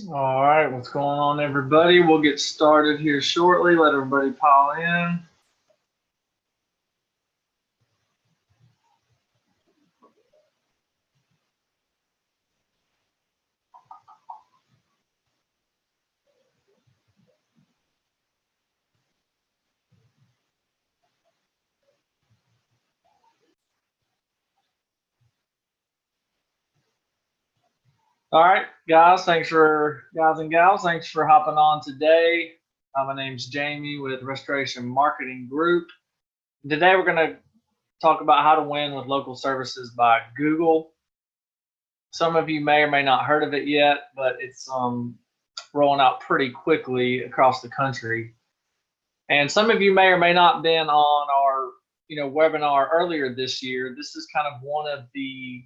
All right, what's going on, everybody? We'll get started here shortly. Let everybody pile in. All right, guys and gals, thanks for hopping on today. My name's Jamie with Restoration Marketing Group. Today we're going to talk about how to win with local services by Google. Some of you may or may not heard of it yet, but it's rolling out pretty quickly across the country. And some of you may or may not been on our webinar earlier this year. This is kind of one of the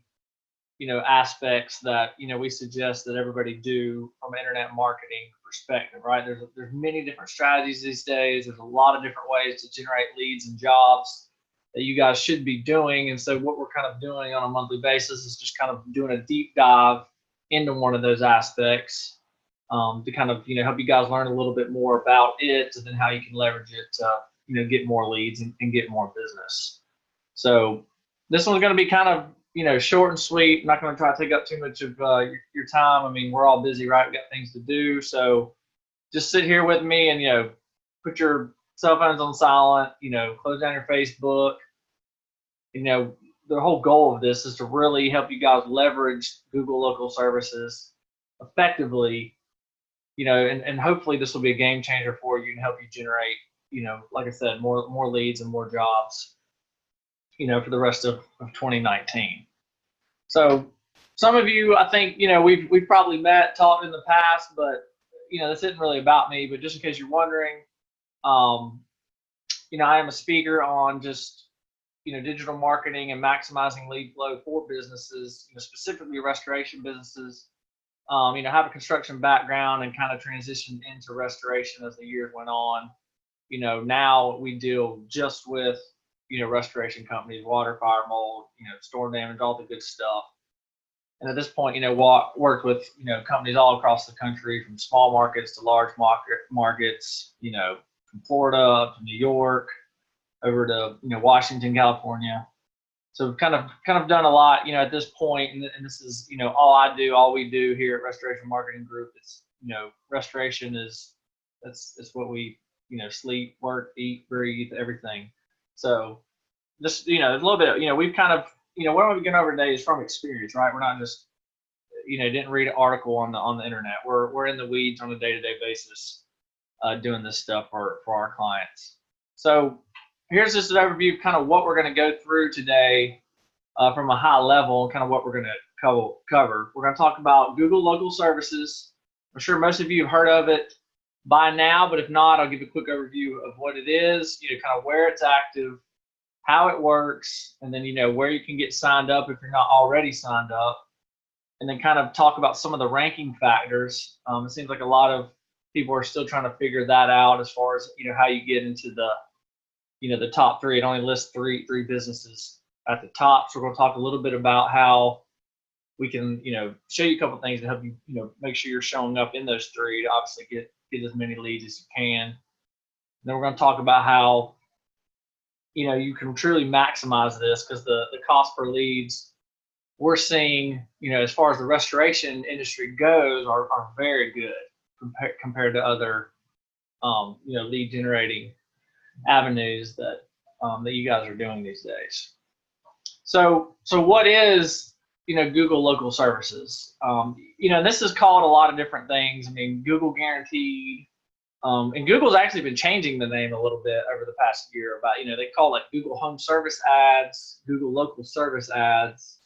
aspects that we suggest that everybody do from an internet marketing perspective, right? There's many different strategies these days. There's a lot of different ways to generate leads and jobs that you guys should be doing. And so what we're kind of doing on a monthly basis is just kind of doing a deep dive into one of those aspects, to kind of help you guys learn a little bit more about it, and then how you can leverage it to get more leads and get more business. So this one's going to be kind of short and sweet. I'm not going to try to take up too much of your time. I mean, we're all busy, right? We've got things to do. So just sit here with me and put your cell phones on silent. Close down your Facebook. The whole goal of this is to really help you guys leverage Google local services effectively. And hopefully this will be a game changer for you and help you generate, like I said, more leads and more jobs, for the rest of 2019. So some of you, I think, we've probably met, talked in the past, but this isn't really about me. But just in case you're wondering, I am a speaker on just digital marketing and maximizing lead flow for businesses, specifically restoration businesses. I have a construction background and kind of transitioned into restoration as the years went on. Now we deal just with restoration companies, water, fire, mold, storm damage, all the good stuff. And at this point, worked with companies all across the country, from small markets to large markets, from Florida up to New York, over to Washington, California. So we've kind of done a lot, at this point, and this is all we do here at Restoration Marketing Group. It's restoration is that's what we sleep, work, eat, breathe, everything. So just a little bit, we've kind of what we're going over today is from experience, right? We're not just didn't read an article on the internet. We're in the weeds on a day-to-day basis, doing this stuff for our clients. So here's just an overview of kind of what we're going to go through today, from a high level, kind of what we're going to cover. We're going to talk about Google local services. I'm sure most of you have heard of it by now, but if not, I'll give a quick overview of what it is, kind of where it's active, how it works, and then where you can get signed up if you're not already signed up, and then kind of talk about some of the ranking factors. It seems like a lot of people are still trying to figure that out, as far as how you get into the top three. It only lists three businesses at the top. So we're going to talk a little bit about how we can show you a couple things to help you make sure you're showing up in those three to obviously get as many leads as you can. And then we're going to talk about how you can truly maximize this, because the cost per leads we're seeing, as far as the restoration industry goes, are very good compared to other lead generating avenues that you guys are doing these days. So what is Google local services? This is called a lot of different things. I mean, Google Guaranteed. And Google's actually been changing the name a little bit over the past year. About they call it Google Home Service Ads, Google Local Service Ads,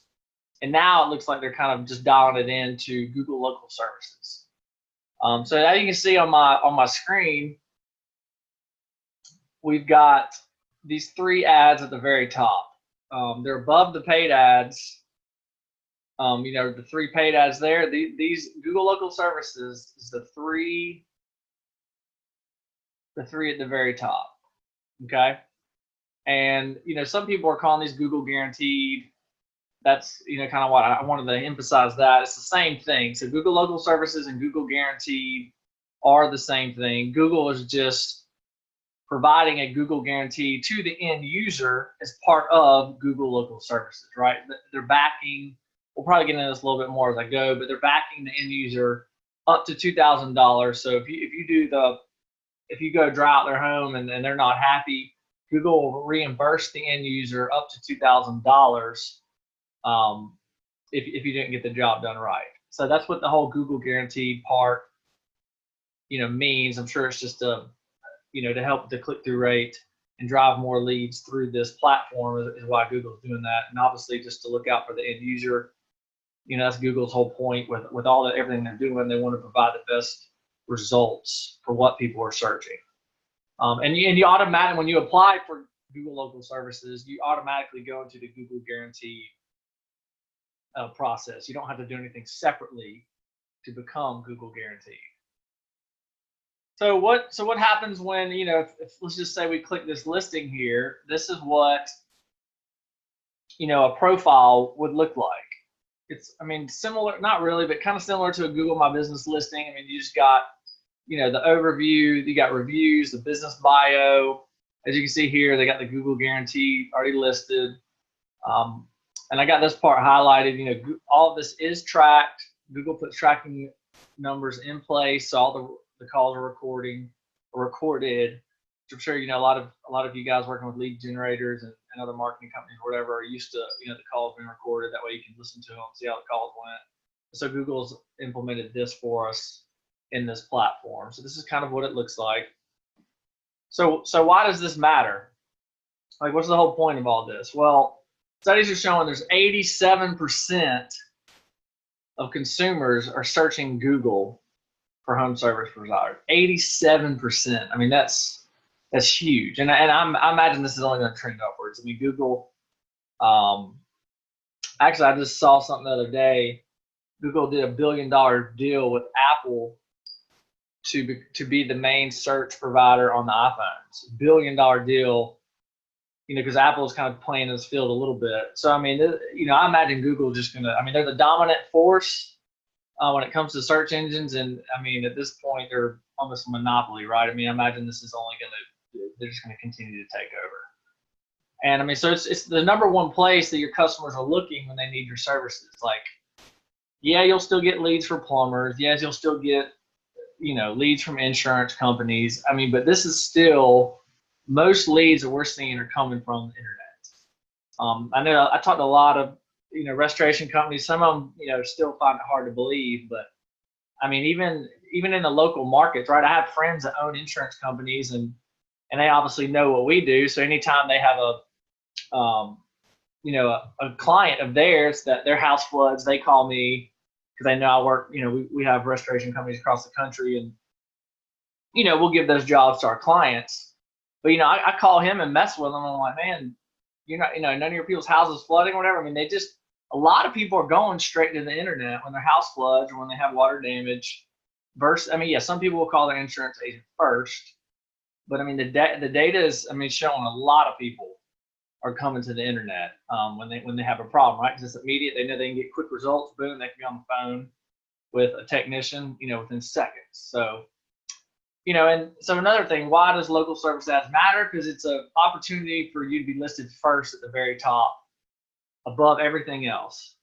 and now it looks like they're kind of just dialing it into Google Local Services. So as you can see on my screen, we've got these three ads at the very top. They're above the paid ads. The three paid ads there. These Google Local Services is the three at the very top. Okay. And some people are calling these Google Guaranteed. that's kind of what I wanted to emphasize. That it's the same thing. So Google Local Services and Google Guaranteed are the same thing. Google is just providing a Google guarantee to the end user as part of Google Local Services, right? They're backing. We'll probably get into this a little bit more as I go, but they're backing the end user up to $2,000. So if you go dry out their home and they're not happy, Google will reimburse the end user up to $2,000 if you didn't get the job done right. So that's what the whole Google guaranteed part means. I'm sure it's just to help with the click-through rate and drive more leads through this platform is why Google's doing that. And obviously just to look out for the end user. That's Google's whole point with all everything they're doing. They want to provide the best results for what people are searching. And you automatically, when you apply for Google Local Services, you automatically go into the Google Guarantee process. You don't have to do anything separately to become Google Guaranteed. So what happens when if let's just say we click this listing here? This is what a profile would look like. It's similar, not really, but kind of similar to a Google My Business listing. You just got the overview, you got reviews, the business bio. As you can see here, they got the Google Guarantee already listed. And I got this part highlighted. All of this is tracked. Google puts tracking numbers in place, so all the calls are recorded. Which I'm sure a lot of you guys working with lead generators and other marketing companies or whatever are used to the calls being recorded. That way you can listen to them, see how the calls went. So Google's implemented this for us in this platform. So this is kind of what it looks like. So why does this matter? Like, what's the whole point of all this? Well, studies are showing there's 87% of consumers are searching Google for home service providers. 87%. That's huge. And I imagine this is only going to trend upwards. Google, actually, I just saw something the other day. Google did $1 billion deal with Apple to be the main search provider on the iPhones. $1 billion deal, because Apple is kind of playing in this field a little bit. So, I imagine Google just going to, they're the dominant force when it comes to search engines. And at this point, they're almost a monopoly, right? I imagine this is only they're just going to continue to take over. And so it's the number one place that your customers are looking when they need your services. Like, yeah, you'll still get leads for plumbers. Yes, you'll still get, leads from insurance companies. But this is still, most leads that we're seeing are coming from the internet. I know I talked to a lot of, restoration companies. Some of them, still find it hard to believe, but even in the local markets, right? I have friends that own insurance companies and they obviously know what we do. So anytime they have a client of theirs that their house floods, they call me because they know I work, we have restoration companies across the country and, we'll give those jobs to our clients. But, I call him and mess with them. I'm like, man, none of your people's houses flooding or whatever. A lot of people are going straight to the internet when their house floods or when they have water damage versus, some people will call their insurance agent first. But the data is, showing a lot of people are coming to the internet when they have a problem, right? Because it's immediate. They know they can get quick results. Boom, they can be on the phone with a technician, within seconds. So, and so another thing, why does local service ads matter? Because it's an opportunity for you to be listed first at the very top, above everything else.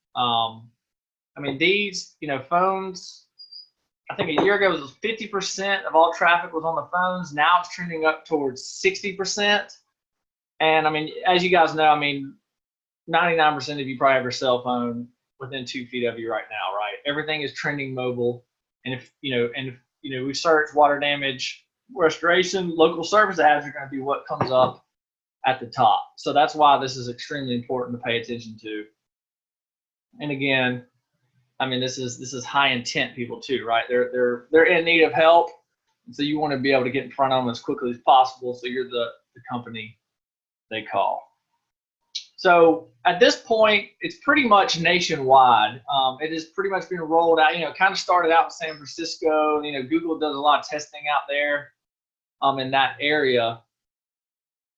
These, phones. I think a year ago it was 50% of all traffic was on the phones. Now it's trending up towards 60%. And as you guys know, 99% of you probably have your cell phone within 2 feet of you right now, right? Everything is trending mobile. And if we search water damage, restoration, local service ads are going to be what comes up at the top. So that's why this is extremely important to pay attention to. And again, this is high intent people too, right? They're in need of help, and so you want to be able to get in front of them as quickly as possible. So you're the company they call. So at this point, it's pretty much nationwide. It is pretty much being rolled out. Kind of started out in San Francisco. Google does a lot of testing out there, in that area.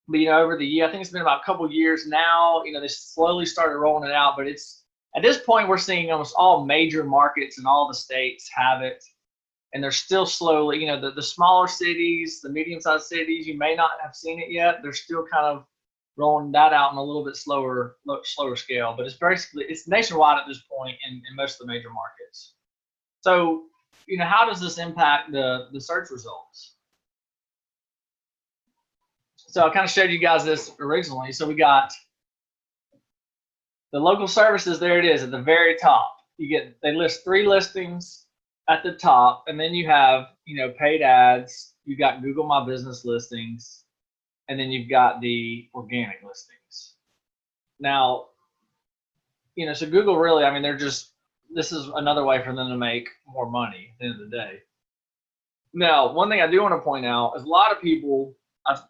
But over the year, I think it's been about a couple of years now. They slowly started rolling it out, but it's At this point, we're seeing almost all major markets and all the states have it. And they're still slowly, you know, the smaller cities, the medium-sized cities, you may not have seen it yet. They're still kind of rolling that out on a little bit slower scale. But it's basically, it's nationwide at this point in most of the major markets. So, you know, how does this impact the search results? So I kind of showed you guys this originally. So we got the local services, there it is at the very top. They list 3 listings at the top, and then you have, you know, paid ads, you got Google My Business listings, and then you've got the organic listings. Now, you know, so Google really, I mean, this is another way for them to make more money at the end of the day. Now, one thing I do want to point out is a lot of people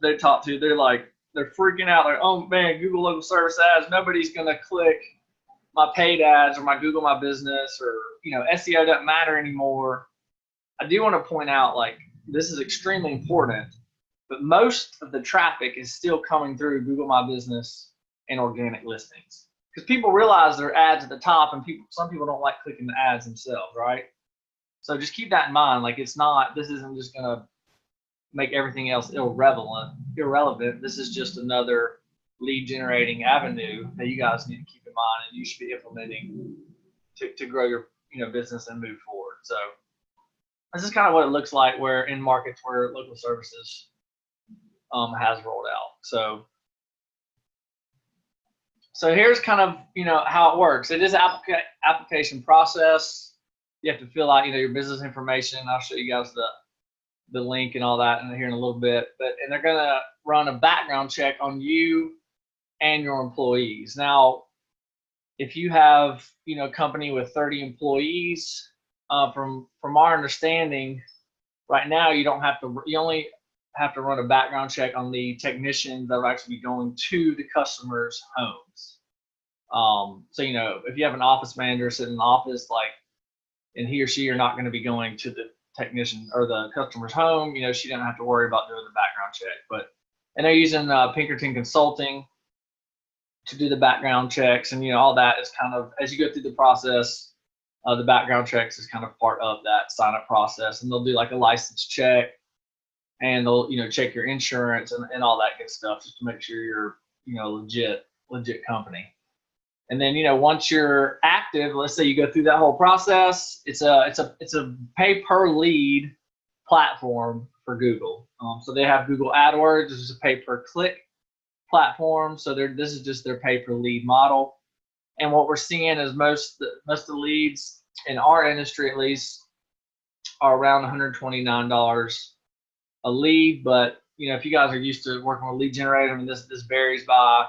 they talk to, they're freaking out, like, oh man, Google local service ads, nobody's gonna click my paid ads or my Google My Business, or, you know, SEO doesn't matter anymore. I do want to point out, like, this is extremely important, but most of the traffic is still coming through Google My Business and organic listings, because people realize there are ads at the top, and some people don't like clicking the ads themselves, right? So just keep that in mind. Like, this isn't just gonna make everything else irrelevant. This is just another lead generating avenue that you guys need to keep in mind, and you should be implementing to grow your, you know, business and move forward. So this is kind of what it looks like where in markets where local services has rolled out. So here's kind of, you know, how it works. It is an application process. You have to fill out, you know, your business information. I'll show you guys the link and all that here in a little bit. And they're gonna run a background check on you and your employees. Now, if you have, you know, a company with 30 employees, from our understanding, right now you only have to run a background check on the technicians that will actually be going to the customers' homes. So, you know, if you have an office manager sitting in the office, like, and he or she are not going to be going to the technician or the customer's home, you know, she doesn't have to worry about doing the background check. And they're using Pinkerton Consulting to do the background checks, and, you know, all that is kind of, as you go through the process, the background checks is kind of part of that sign up process, and they'll do like a license check, and they'll, you know, check your insurance and all that good stuff, just to make sure you're, you know, legit company. And then, you know, once you're active, let's say you go through that whole process, it's a pay per lead platform for Google. So they have Google AdWords, which is a pay per click platform. So this is just their pay per lead model. And what we're seeing is most of the leads in our industry, at least, are around $129 a lead. But, you know, if you guys are used to working with lead generator, I mean, this varies by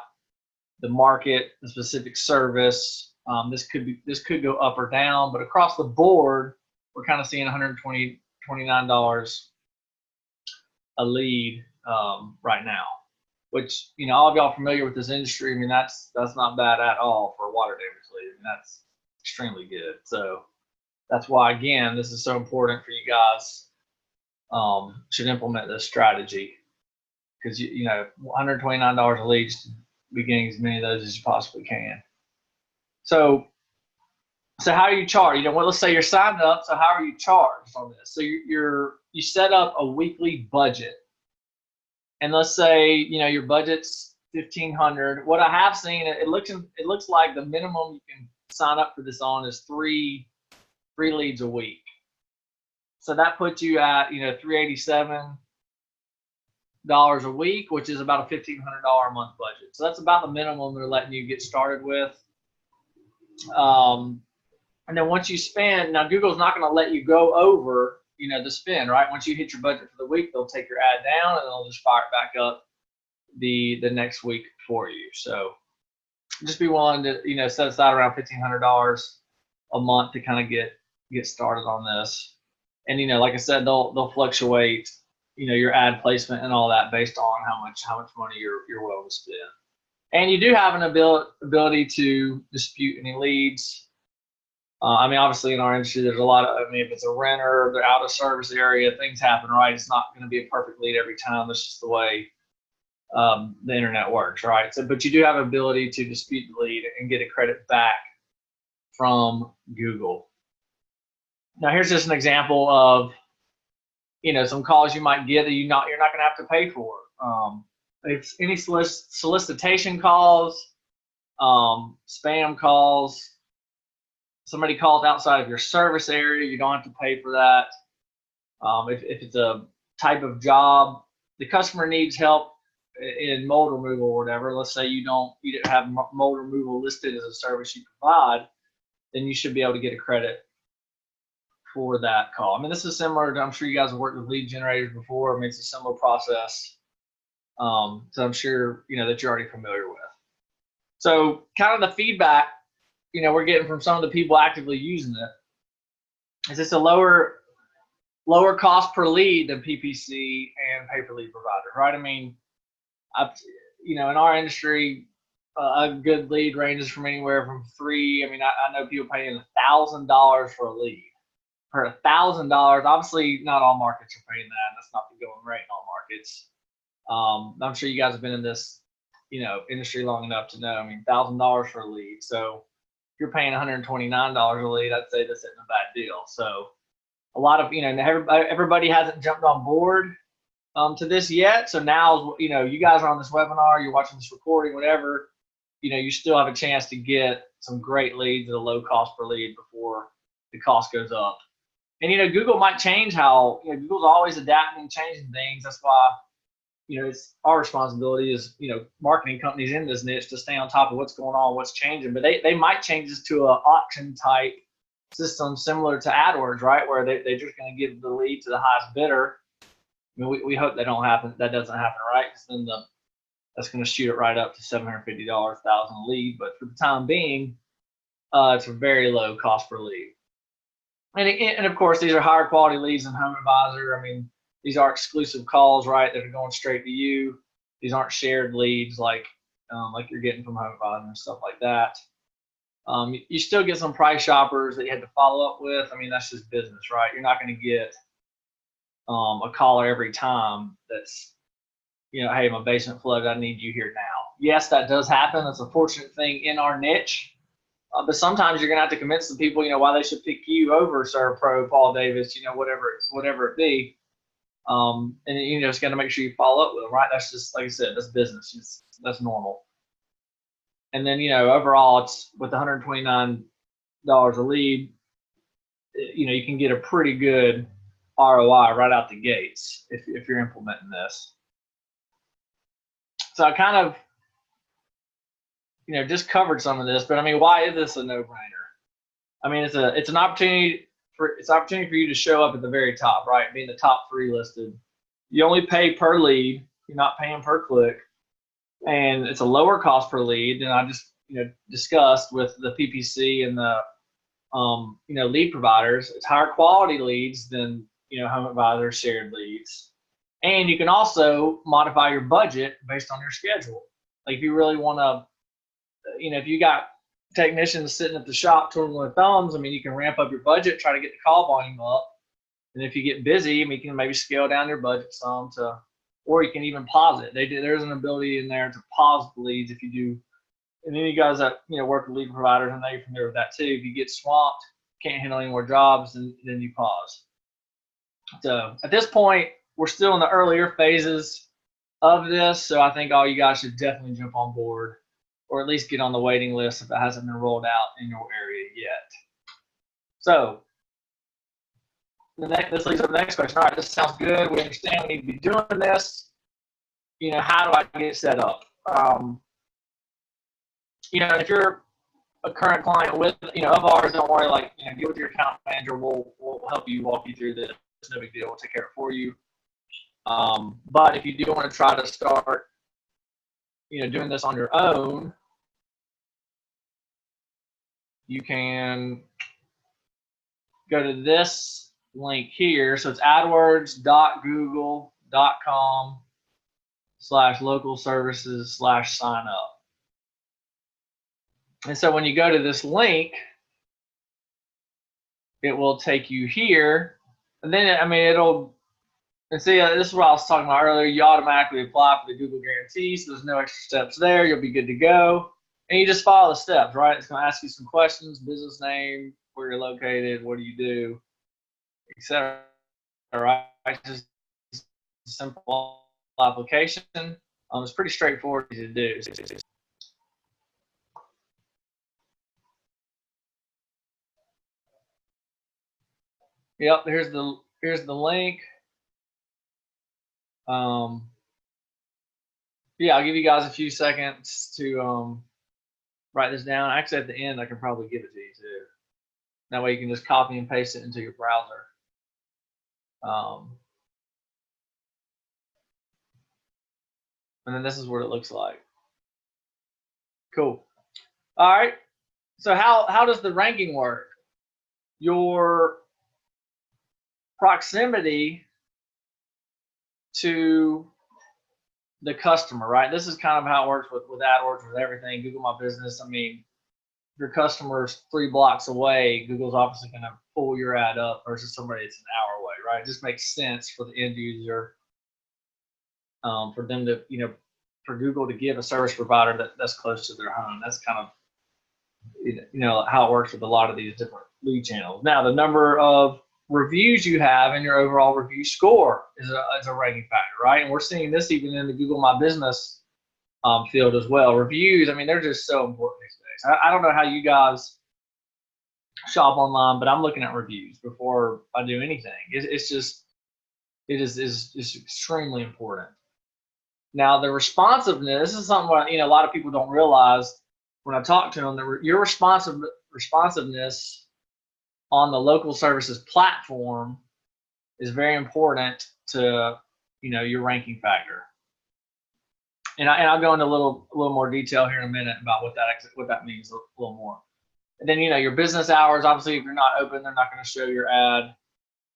the market, the specific service. This could go up or down, but across the board, we're kind of seeing $129 a lead right now. Which, you know, all of y'all familiar with this industry. I mean, that's not bad at all for a water damage lead. I mean, that's extremely good. So that's why, again, this is so important for you guys. Should implement this strategy, because you know, $129 a lead, be getting as many of those as you possibly can. So how do you charge? You know, well, let's say you're signed up. So how are you charged on this? So you set up a weekly budget. And let's say, you know, your budget's $1,500. What I have seen, it looks like the minimum you can sign up for this on is three leads a week. So that puts you at, you know, $387 a week, which is about a $1,500 a month budget. So that's about the minimum they're letting you get started with. And then once you spend, now Google's not going to let you go over, you know, the spend, right? Once you hit your budget for the week, they'll take your ad down and they'll just fire it back up the next week for you. So just be willing to, you know, set aside around $1,500 a month to kind of get started on this. And, you know, like I said, they'll fluctuate, you know, your ad placement and all that based on how much money you're willing to spend. And you do have an ability to dispute any leads. I mean, obviously in our industry, there's a lot of, I mean, if it's a renter, they're out of service area, things happen, right? It's not going to be a perfect lead every time. That's just the way the internet works, right? So, but you do have an ability to dispute the lead and get a credit back from Google. Now, here's just an example of, some calls you might get that you're not going to have to pay for. If any solicitation calls, spam calls, somebody calls outside of your service area, you don't have to pay for that. If it's a type of job, the customer needs help in mold removal or whatever. Let's say you didn't have mold removal listed as a service you provide, then you should be able to get a credit for that call. I mean, this is similar to, I'm sure you guys have worked with lead generators before. I mean, it's a similar process. So I'm sure, that you're already familiar with. So kind of the feedback, we're getting from some of the people actively using it is it's a lower cost per lead than PPC and pay-per-lead provider, right? I mean, in our industry, a good lead ranges from anywhere from $3. I mean, I know people paying $1,000 for a lead. For $1,000, obviously not all markets are paying that. That's not the going rate in all markets. I'm sure you guys have been in this, industry long enough to know. I mean, $1,000 for a lead. So if you're paying $129 a lead, I'd say this isn't a bad deal. So a lot of, everybody hasn't jumped on board to this yet. So now, you guys are on this webinar, you're watching this recording, whatever, you still have a chance to get some great leads at a low cost per lead before the cost goes up. And, Google might change how, Google's always adapting and changing things. That's why, it's our responsibility as, marketing companies in this niche to stay on top of what's going on, what's changing. But they might change this to an auction type system similar to AdWords, right? Where they're just going to give the lead to the highest bidder. I mean, we hope that doesn't happen, right? Because then that's going to shoot it right up to $750, $1,000 a lead. But for the time being, it's a very low cost per lead. And of course, these are higher quality leads than Home Advisor. I mean, these are exclusive calls, right? That are going straight to you. These aren't shared leads like you're getting from Home Advisor and stuff like that. You still get some price shoppers that you had to follow up with. I mean, that's just business, right? You're not going to get a caller every time that's, hey, my basement flooded, I need you here now. Yes, that does happen. That's a fortunate thing in our niche. But sometimes you're going to have to convince the people, why they should pick you over ServPro, Paul Davis, whatever it be. And it's got to make sure you follow up with them, right? That's just, like I said, that's business. That's normal. And then, overall, it's with $129 a lead, you can get a pretty good ROI right out the gates if you're implementing this. So I kind of, just covered some of this, but I mean, why is this a no-brainer? I mean, it's an opportunity for you to show up at the very top, right? Being the top 3 listed. You only pay per lead. You're not paying per click, and it's a lower cost per lead than I just discussed with the PPC and the lead providers. It's higher quality leads than Home Advisor shared leads, and you can also modify your budget based on your schedule. Like if you really want to. If you got technicians sitting at the shop twiddling their thumbs, I mean, you can ramp up your budget, try to get the call volume up. And if you get busy, I mean, you can maybe scale down your budget some or you can even pause it. There's an ability in there to pause the leads if you do. And then you guys that, work with lead providers, I know you're familiar with that too. If you get swamped, can't handle any more jobs, then you pause. So at this point, we're still in the earlier phases of this. So I think all you guys should definitely jump on board, or at least get on the waiting list if it hasn't been rolled out in your area yet. So this leads to the next question. All right, this sounds good. We understand we need to be doing this. How do I get it set up? If you're a current client with, of ours, don't worry, get with your account manager. We'll help you, walk you through this. It's no big deal. We'll take care of it for you. But if you do want to try to start, doing this on your own, you can go to this link here. So it's adwords.google.com/local services/sign up. And so when you go to this link, it will take you here. And then, I mean, and see, this is what I was talking about earlier. You automatically apply for the Google guarantee, so there's no extra steps there. You'll be good to go. And you just follow the steps, right? It's going to ask you some questions: business name, where you're located, what do you do, etc. Right? Just a simple application. It's pretty straightforward to do. Yep, here's the link. Yeah, I'll give you guys a few seconds to write this down. Actually, at the end, I can probably give it to you too. That way, you can just copy and paste it into your browser. And then this is what it looks like. Cool. All right. So how does the ranking work? Your proximity to the customer, right? This is kind of how it works with AdWords, with everything. Google My Business. I mean, if your customer's 3 blocks away, Google's obviously going to pull your ad up versus somebody that's an hour away, right? It just makes sense for the end user, for them to, for Google to give a service provider that's close to their home. That's kind of, how it works with a lot of these different lead channels. Now, the number of reviews you have and your overall review score is a ranking factor, right? And we're seeing this even in the Google My Business field as well. Reviews, I mean, they're just so important these days. I don't know how you guys shop online, but I'm looking at reviews before I do anything. It is extremely important. Now, the responsiveness, this is something a lot of people don't realize when I talk to them. Your responsiveness on the local services platform is very important to your ranking factor. And I'll go into a little more detail here in a minute about what that means a little more. And then your business hours. Obviously, if you're not open, they're not going to show your ad.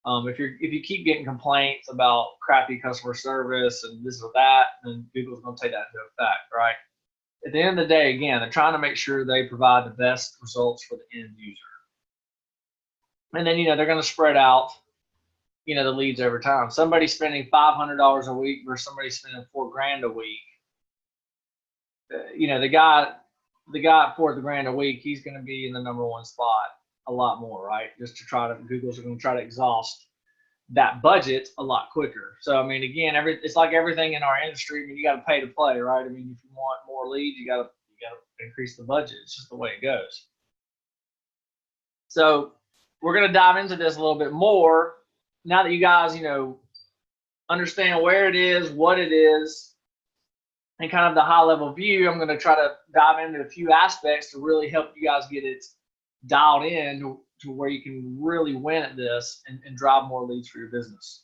If you keep getting complaints about crappy customer service and this or that, then Google's going to take that into effect, right? At the end of the day, again, they're trying to make sure they provide the best results for the end user. And then they're going to spread out the leads over time. Somebody spending $500 a week versus somebody spending $4,000 a week. The guy at $4,000 a week, he's going to be in the #1 spot a lot more, right? Google's going to try to exhaust that budget a lot quicker. So I mean, again, it's like everything in our industry. I mean, you got to pay to play, right? I mean, if you want more leads, you got to increase the budget. It's just the way it goes. So we're going to dive into this a little bit more now that you guys, understand where it is, what it is, and kind of the high level view. I'm going to try to dive into a few aspects to really help you guys get it dialed in to where you can really win at this and drive more leads for your business.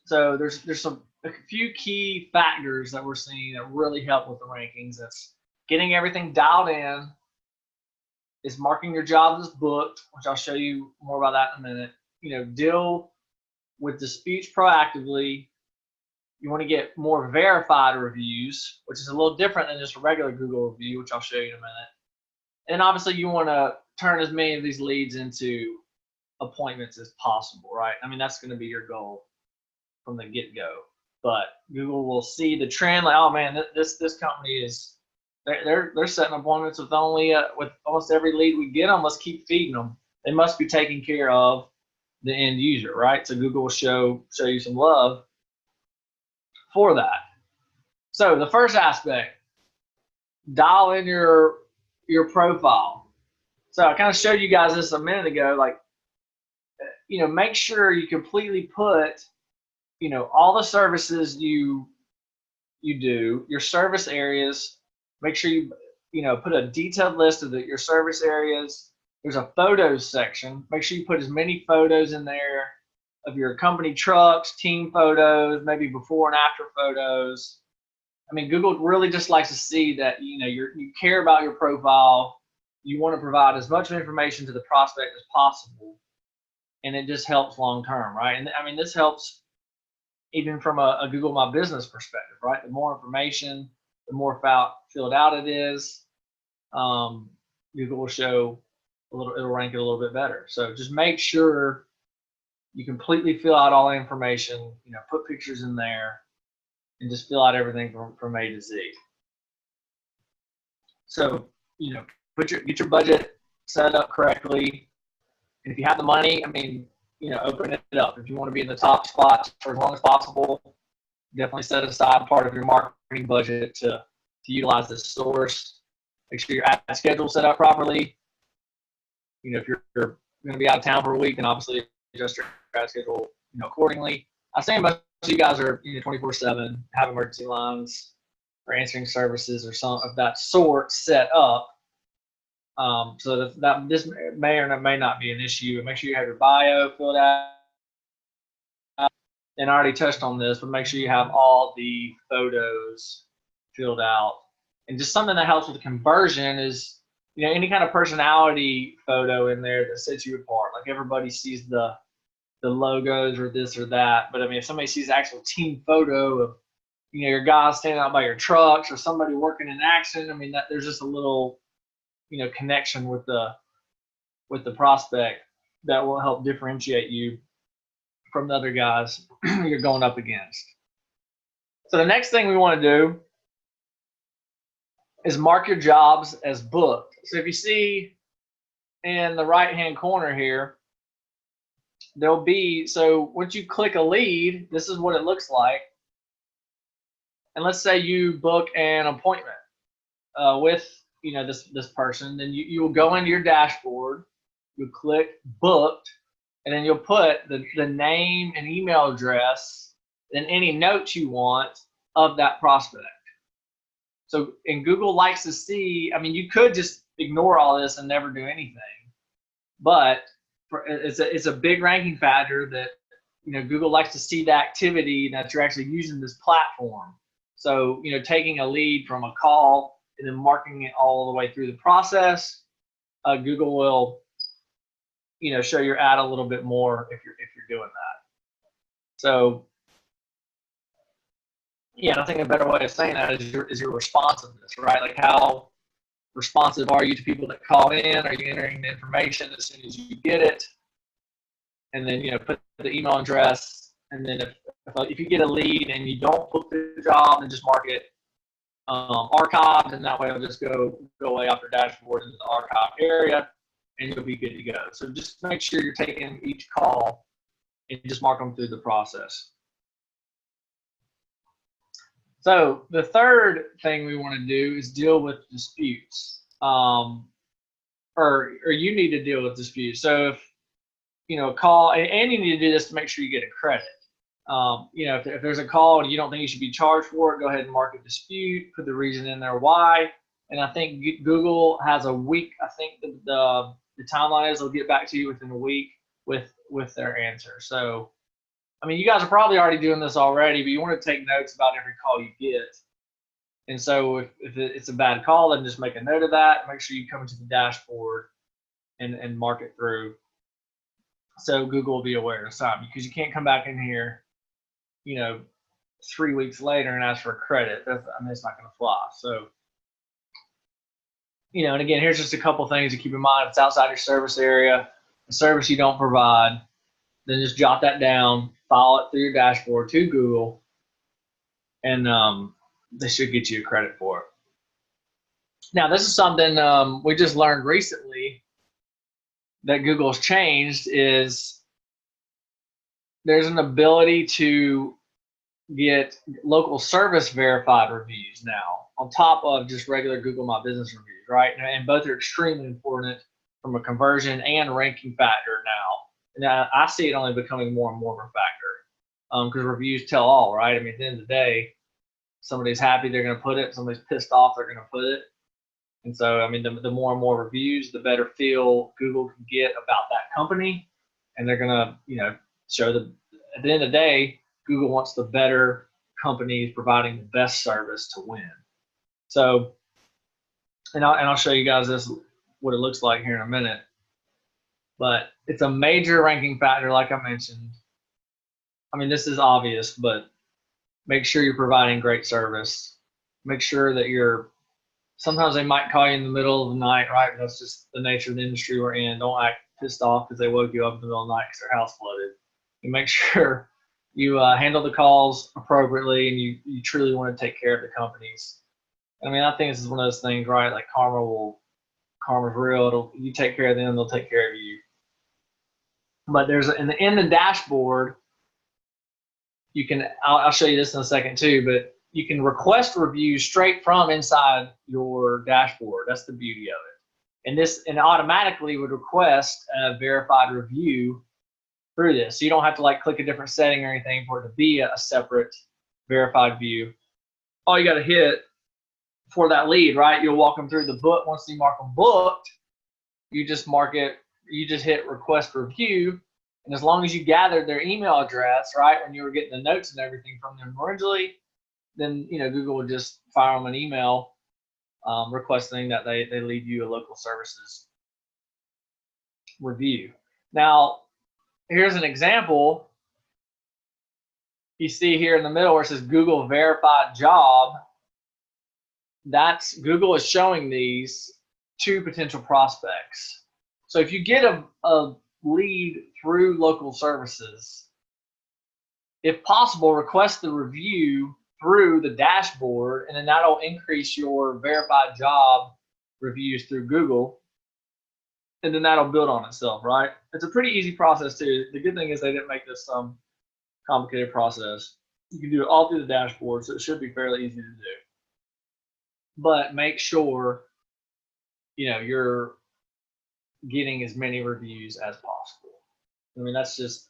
So there's a few key factors that we're seeing that really help with the rankings. That's getting everything dialed in. Is marking your jobs as booked, which I'll show you more about that in a minute. Deal with disputes proactively. You want to get more verified reviews, which is a little different than just a regular Google review, which I'll show you in a minute. And obviously, you want to turn as many of these leads into appointments as possible, right? I mean, that's going to be your goal from the get-go. But Google will see the trend, like, oh man, this company is they're setting appointments with with almost every lead we get them. Let's keep feeding them. They must be taking care of the end user, right? So Google will show you some love for that. So the first aspect, dial in your profile. So I kind of showed you guys this a minute ago. Like, make sure you completely put, all the services you do, your service areas. Make sure you put a detailed list of your service areas. There's a photos section. Make sure you put as many photos in there of your company trucks, team photos, maybe before and after photos. I mean, Google really just likes to see that you care about your profile. You want to provide as much information to the prospect as possible, and it just helps long term, right? And I mean, this helps even from a Google My Business perspective, right? The more information, the more filled out it is, Google will show it'll rank it a little bit better. So just make sure you completely fill out all the information, put pictures in there, and just fill out everything from A to Z. So, get your budget set up correctly. And if you have the money, open it up. If you want to be in the top spots for as long as possible, definitely set aside part of your marketing budget to utilize this source. Make sure your ad schedule set up properly. If you're going to be out of town for a week, then obviously adjust your ad schedule, accordingly. I say most of you guys are 24/7, have emergency lines or answering services or some of that sort set up. So that this may or may not be an issue. Make sure you have your bio filled out. And I already touched on this, but make sure you have all the photos filled out. And just something that helps with the conversion is, any kind of personality photo in there that sets you apart. Like everybody sees the logos or this or that. But if somebody sees the actual team photo of, your guys standing out by your trucks or somebody working in action, that there's just a little, connection with the prospect that will help differentiate you from the other guys you're going up against. So the next thing we want to do is mark your jobs as booked. So if you see in the right-hand corner here, there'll be, so once you click a lead, this is what it looks like. And let's say you book an appointment with this person, then you will go into your dashboard, you'll click booked, and then you'll put the name and email address and any notes you want of that prospect. So, and Google likes to see, you could just ignore all this and never do anything, but it's a big ranking factor that, Google likes to see the activity that you're actually using this platform. So, taking a lead from a call and then marking it all the way through the process, Google will, show your ad a little bit more if you're doing that. So, I think a better way of saying that is your responsiveness, right? Like how responsive are you to people that call in? Are you entering the information as soon as you get it? And then, put the email address. And then if you get a lead and you don't book the job, then just mark it archived, and that way it'll just go away off your dashboard into the archive area, and you'll be good to go. So just make sure you're taking each call and just mark them through the process. So the third thing we want to do is deal with disputes, or you need to deal with disputes. So if a call, and you need to do this to make sure you get a credit. If there's a call and you don't think you should be charged for it, go ahead and mark a dispute, put the reason in there why. And I think Google has a week. I think the timeline is they'll get back to you within a week with their answer. So, you guys are probably already doing this already, but you want to take notes about every call you get. And so if it's a bad call, then just make a note of that. Make sure you come into the dashboard and mark it through. So Google will be aware of time, because you can't come back in here, 3 weeks later and ask for a credit. It's not going to fly. So, and again, here's just a couple things to keep in mind. If it's outside your service area, a service you don't provide, then just jot that down, file it through your dashboard to Google, and they should get you a credit for it. Now, this is something we just learned recently that Google's changed, is there's an ability to get local service verified reviews now on top of just regular Google My Business reviews, right? And both are extremely important from a conversion and ranking factor now. And I see it only becoming more and more of a factor, because reviews tell all, right? At the end of the day, somebody's happy, they're going to put it. Somebody's pissed off, they're going to put it. And so, the more and more reviews, the better feel Google can get about that company. And they're going to, show at the end of the day, Google wants the better companies providing the best service to win. So, and I'll show you guys what it looks like here in a minute. But it's a major ranking factor, like I mentioned. This is obvious, but make sure you're providing great service. Make sure that sometimes they might call you in the middle of the night, right? That's just the nature of the industry we're in. Don't act pissed off because they woke you up in the middle of the night because their house flooded. And make sure you handle the calls appropriately, and you truly want to take care of the companies I mean, I think this is one of those things, right? Like karma's real. You take care of them, they'll take care of you. But there's in the dashboard, you can. I'll show you this in a second too. But you can request reviews straight from inside your dashboard. That's the beauty of it. And automatically would request a verified review through this. So you don't have to like click a different setting or anything for it to be a separate verified view. All you got to hit for that lead, right? You'll walk them through the book. Once you mark them booked, you just mark it. You just hit request review, and as long as you gathered their email address, right, when you were getting the notes and everything from them originally, then Google would just fire them an email requesting that they leave you a local services review. Now, here's an example. You see here in the middle where it says Google verified job. That's Google is showing these to potential prospects. So if you get a lead through local services, if possible, request the review through the dashboard, and then that'll increase your verified job reviews through Google, and then that'll build on itself, right? It's a pretty easy process too. The good thing is they didn't make this some complicated process. You can do it all through the dashboard, so it should be fairly easy to do. But make sure you're getting as many reviews as possible. I mean, that's just,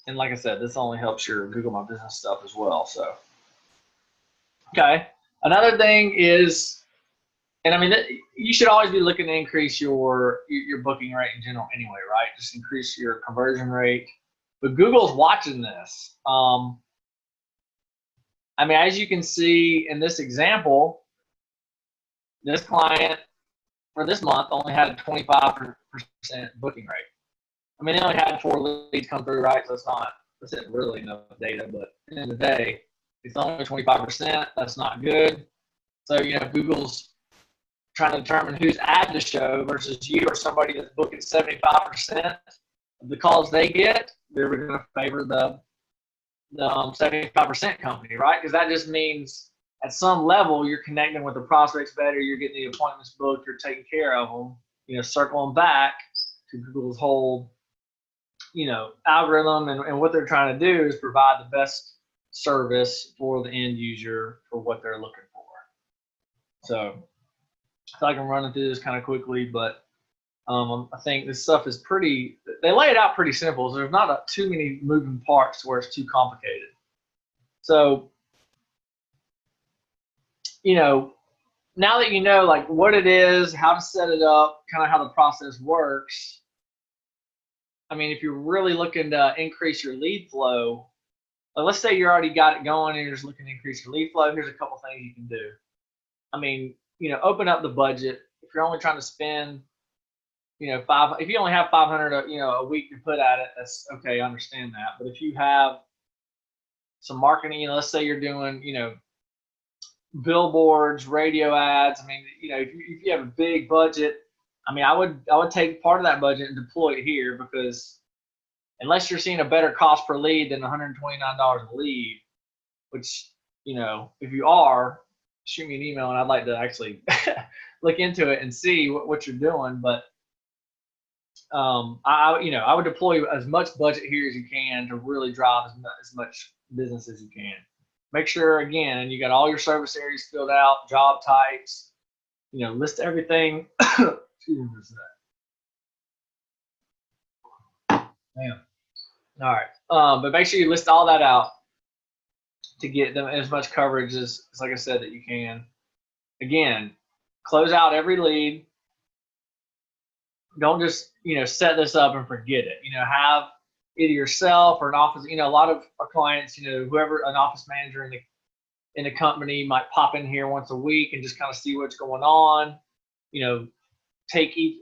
and like I said, this only helps your Google My Business stuff as well. So, okay. Another thing is, and I mean, you should always be looking to increase your booking rate in general anyway, right? Just increase your conversion rate. But Google's watching this. I mean, as you can see in this example, this client for this month only had a 25% booking rate. I mean, they only had 4 leads come through, right? So that's not really enough data, but at the end of the day, it's only 25%. That's not good. So, Google's trying to determine whose ad to show versus you or somebody that's booking 75% of the calls they get. They're going to favor the 75% company, right? Because that just means at some level you're connecting with the prospects better, you're getting the appointments booked, you're taking care of them, circling back to Google's whole, algorithm, and what they're trying to do is provide the best service for the end user for what they're looking for. So I can run through this kind of quickly, but I think this stuff is they lay it out pretty simple, so there's not too many moving parts where it's too complicated. So, now that you know like what it is, how to set it up, kind of how the process works, I mean, if you're really looking to increase your lead flow, let's say you already got it going and you're just looking to increase your lead flow, here's a couple things you can do. I mean, open up the budget. If you're only trying to spend, if you only have 500, a week to put at it, that's okay. I understand that. But if you have some marketing, let's say you're doing, billboards, radio ads. I mean, if you have a big budget, I mean, I would take part of that budget and deploy it here, because unless you're seeing a better cost per lead than $129 a lead, which, if you are, shoot me an email and I'd like to actually look into it and see what you're doing. But I would deploy as much budget here as you can to really drive as much business as you can. Make sure, again, you got all your service areas filled out, job types, list everything. Excuse me for that. Damn. All right. But make sure you list all that out to get them as much coverage as like I said, that you can. Again, close out every lead. Don't just, set this up and forget it. Have either yourself or an office, a lot of our clients, whoever, an office manager in the company might pop in here once a week and just kind of see what's going on.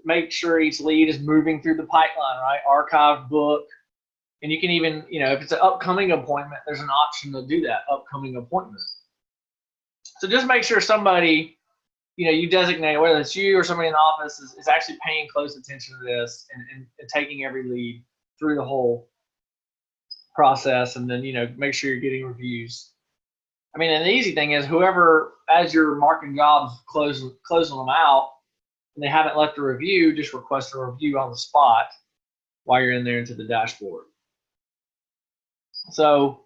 Make sure each lead is moving through the pipeline, right? Archive, book. And you can even, if it's an upcoming appointment, there's an option to do that, upcoming appointment. So just make sure somebody, you designate, whether it's you or somebody in the office, is actually paying close attention to this and taking every lead through the whole process. And then, make sure you're getting reviews I mean, and the easy thing is whoever, as you're marking jobs, closing them out, and they haven't left a review, just request a review on the spot while you're in there into the dashboard. So,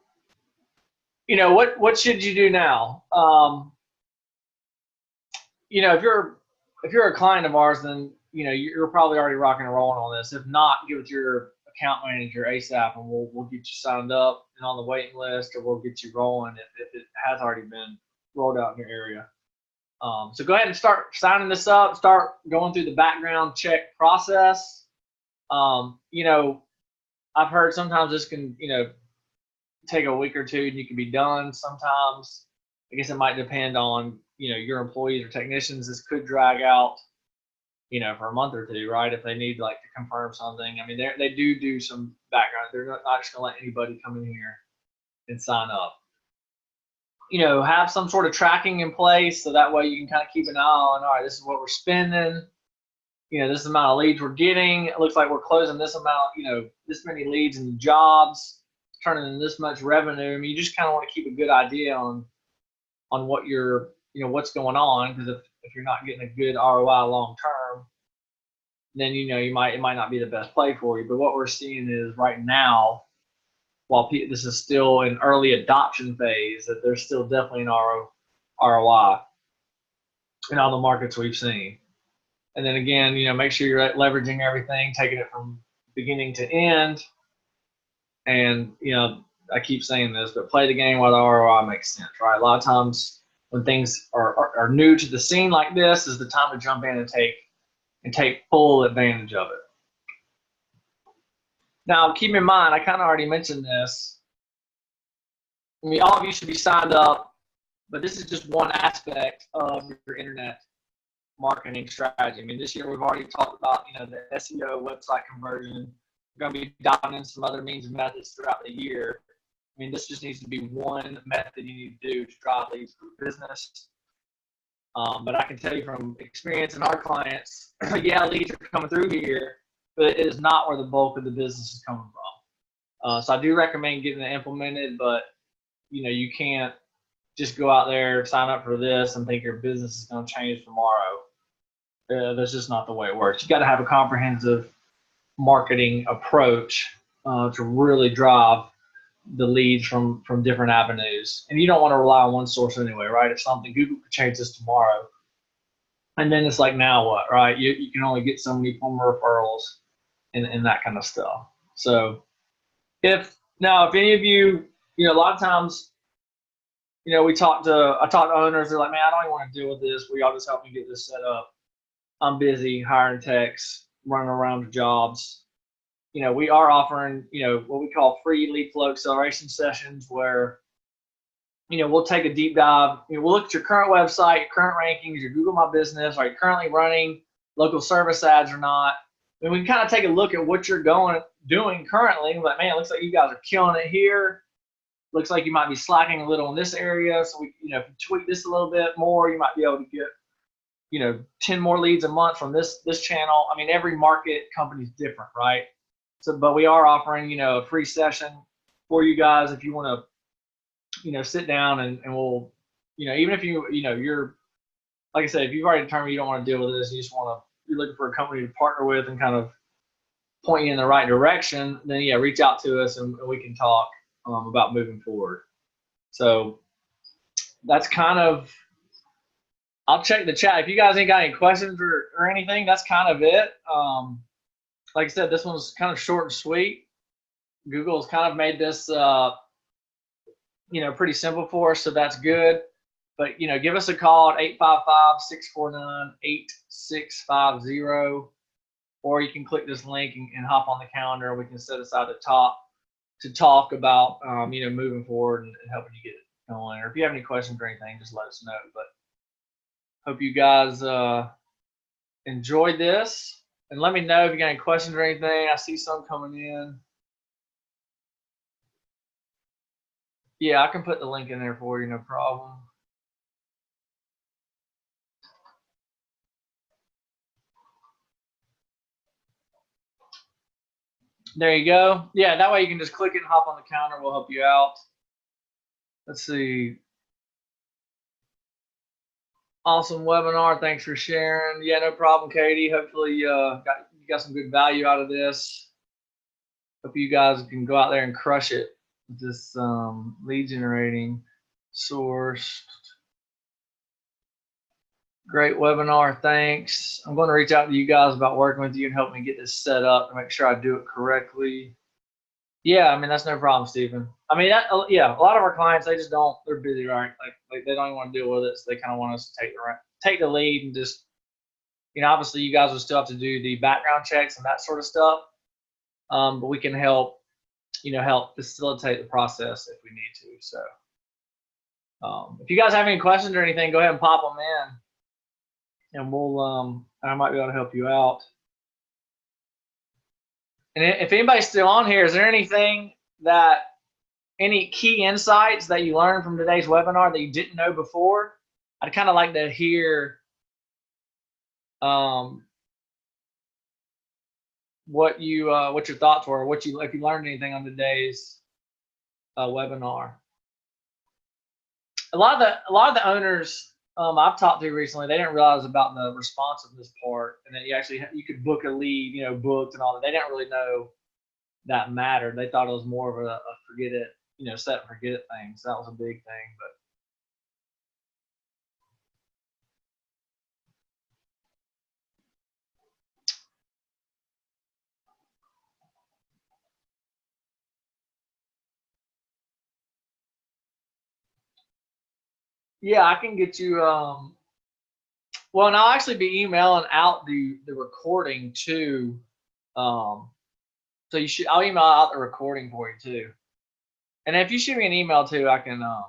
you know, what should you do now? You know, if you're a client of ours, then you know you're probably already rocking and rolling on this. If not, give it to your account manager ASAP, and we'll get you signed up and on the waiting list, or we'll get you rolling if it has already been rolled out in your area. So go ahead and start signing this up. Start going through the background check process. You know, I've heard sometimes this can, you know, take a week or two and you can be done. Sometimes, I guess it might depend on, you know, your employees or technicians. This could drag out, you know, for a month or two, right? If they need like to confirm something. I mean, they do some background. They're not just gonna let anybody come in here and sign up. You know, have some sort of tracking in place so that way you can kind of keep an eye on, all right, this is what we're spending. You know, this is the amount of leads we're getting. It looks like we're closing this amount, you know, this many leads and jobs, turning in this much revenue. I mean, you just kind of want to keep a good idea on what you're, you know, what's going on, because if you're not getting a good ROI long term, then you know it might not be the best play for you. But what we're seeing is right now, while this is still an early adoption phase, that there's still definitely an ROI in all the markets we've seen. And then again, you know, make sure you're leveraging everything, taking it from beginning to end. And, you know, I keep saying this, but play the game while the ROI makes sense, right? A lot of times when things are new to the scene like this is the time to jump in and take full advantage of it. Now, keep in mind, I kind of already mentioned this. I mean, all of you should be signed up, but this is just one aspect of your internet marketing strategy. I mean, this year we've already talked about, you know, the SEO, website conversion. We're going to be diving into some other means and methods throughout the year. I mean, this just needs to be one method you need to do to drive leads for business. But I can tell you from experience in our clients, yeah, leads are coming through here, but it is not where the bulk of the business is coming from. So I do recommend getting it implemented, but you know, you can't just go out there, sign up for this, and think your business is going to change tomorrow. That's just not the way it works. You got to have a comprehensive marketing approach to really drive the leads from different avenues. And you don't want to rely on one source anyway, right? If something, Google could change this tomorrow, and then it's like, now what, right? You can only get so many former referrals and that kind of stuff. So if any of you, you know, a lot of times, you know, I talk to owners, they're like, man, I don't even want to deal with this. Will y'all just help me get this set up? I'm busy hiring techs, running around to jobs. You know, we are offering, you know, what we call free lead flow acceleration sessions where, you know, we'll take a deep dive. You know, we'll look at your current website, your current rankings, your Google My Business. Are you currently running local service ads or not? And we can kind of take a look at what you're doing currently. Like, man, it looks like you guys are killing it here. Looks like you might be slacking a little in this area. So we, you know, if you tweak this a little bit more, you might be able to get, you know, 10 more leads a month from this channel. I mean, every market company is different, right? So, but we are offering, you know, a free session for you guys if you want to, you know, sit down and we'll, you know, even if you know, you're, like I said, if you've already determined you don't want to deal with this, you just want to, you're looking for a company to partner with and kind of point you in the right direction, then yeah, reach out to us and we can talk about moving forward. So that's kind of, I'll check the chat. If you guys ain't got any questions or anything, that's kind of it. Like I said, this one's kind of short and sweet. Google's kind of made this, you know, pretty simple for us, so that's good. But, you know, give us a call at 855-649-8650, or you can click this link and hop on the calendar, and we can set aside the top to talk about, you know, moving forward and helping you get it going. Or if you have any questions or anything, just let us know. But hope you guys enjoyed this, and let me know if you got any questions or anything. I see some coming in. Yeah, I can put the link in there for you, no problem. There you go. Yeah, that way you can just click it and hop on the calendar. We'll help you out. Let's see. Awesome webinar. Thanks for sharing. Yeah, no problem, Katie. Hopefully you got some good value out of this. Hope you guys can go out there and crush it with this lead generating source. Great webinar. Thanks. I'm going to reach out to you guys about working with you and help me get this set up to make sure I do it correctly. Yeah, I mean, that's no problem, Stephen. I mean, yeah, a lot of our clients, they just don't, they're busy, right? Like they don't even want to deal with it. So they kind of want us to take the lead and just, obviously you guys will still have to do the background checks and that sort of stuff. But we can help, help facilitate the process if we need to. So if you guys have any questions or anything, go ahead and pop them in and we'll, I might be able to help you out. And if anybody's still on here, is there any key insights that you learned from today's webinar that you didn't know before? I'd kind of like to hear what your thoughts were, if you learned anything on today's webinar. A lot of the owners I've talked to recently, they didn't realize about the responsiveness part, and that you could book a lead, booked and all that. They didn't really know that mattered. They thought it was more of a forget it, set and forget it thing. So that was a big thing. But yeah, I can get you. Well, and I'll actually be emailing out the recording too. So I'll email out the recording for you too. And if you shoot me an email too, I can. I'm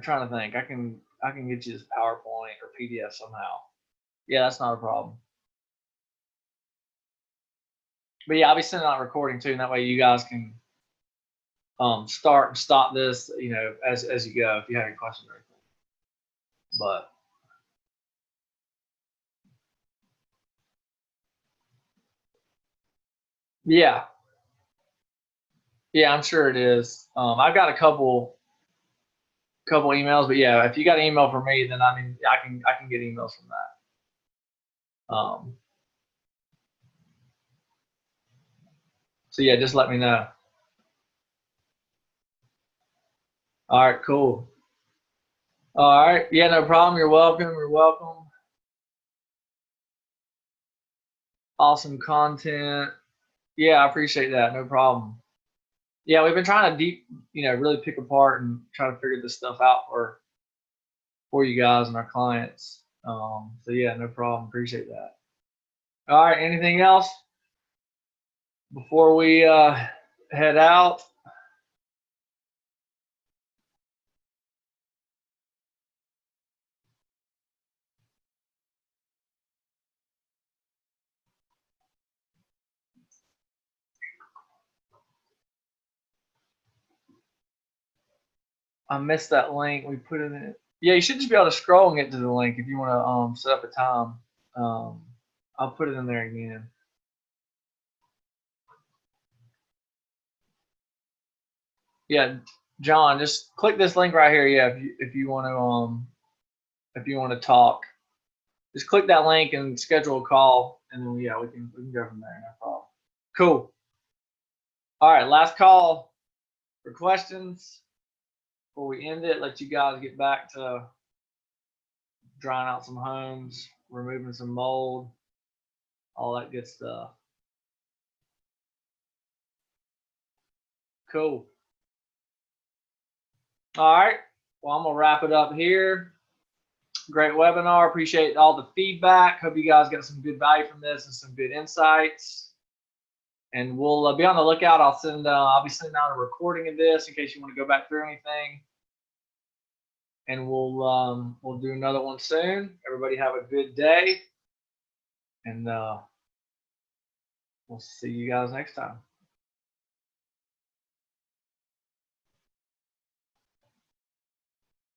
trying to think. I can get you this PowerPoint or PDF somehow. Yeah, that's not a problem. But yeah, I'll be sending out a recording too, and that way you guys can start and stop this, as you go if you have any questions or anything. But yeah, I'm sure it is. I've got a couple emails, but yeah, if you got an email from me, then I mean, I can get emails from that. So yeah, just let me know. All right, cool. All right, yeah, no problem. You're welcome. You're welcome. Awesome content. Yeah, I appreciate that. No problem. Yeah, we've been trying to really pick apart and try to figure this stuff out for you guys and our clients. So yeah, no problem. Appreciate that. All right, anything else before we head out? I missed that link. We put it in. Yeah, you should just be able to scroll and get to the link if you want to set up a time. I'll put it in there again. Yeah, John, just click this link right here. Yeah, if you want to talk, just click that link and schedule a call, and then yeah, we can go from there. No problem. Cool. All right, last call for questions before we end it. Let you guys get back to drying out some homes, removing some mold, all that good stuff. Cool. All right. Well, I'm going to wrap it up here. Great webinar. Appreciate all the feedback. Hope you guys got some good value from this and some good insights. And we'll be on the lookout. I'll be sending out a recording of this in case you want to go back through anything. And we'll do another one soon. Everybody have a good day. And we'll see you guys next time.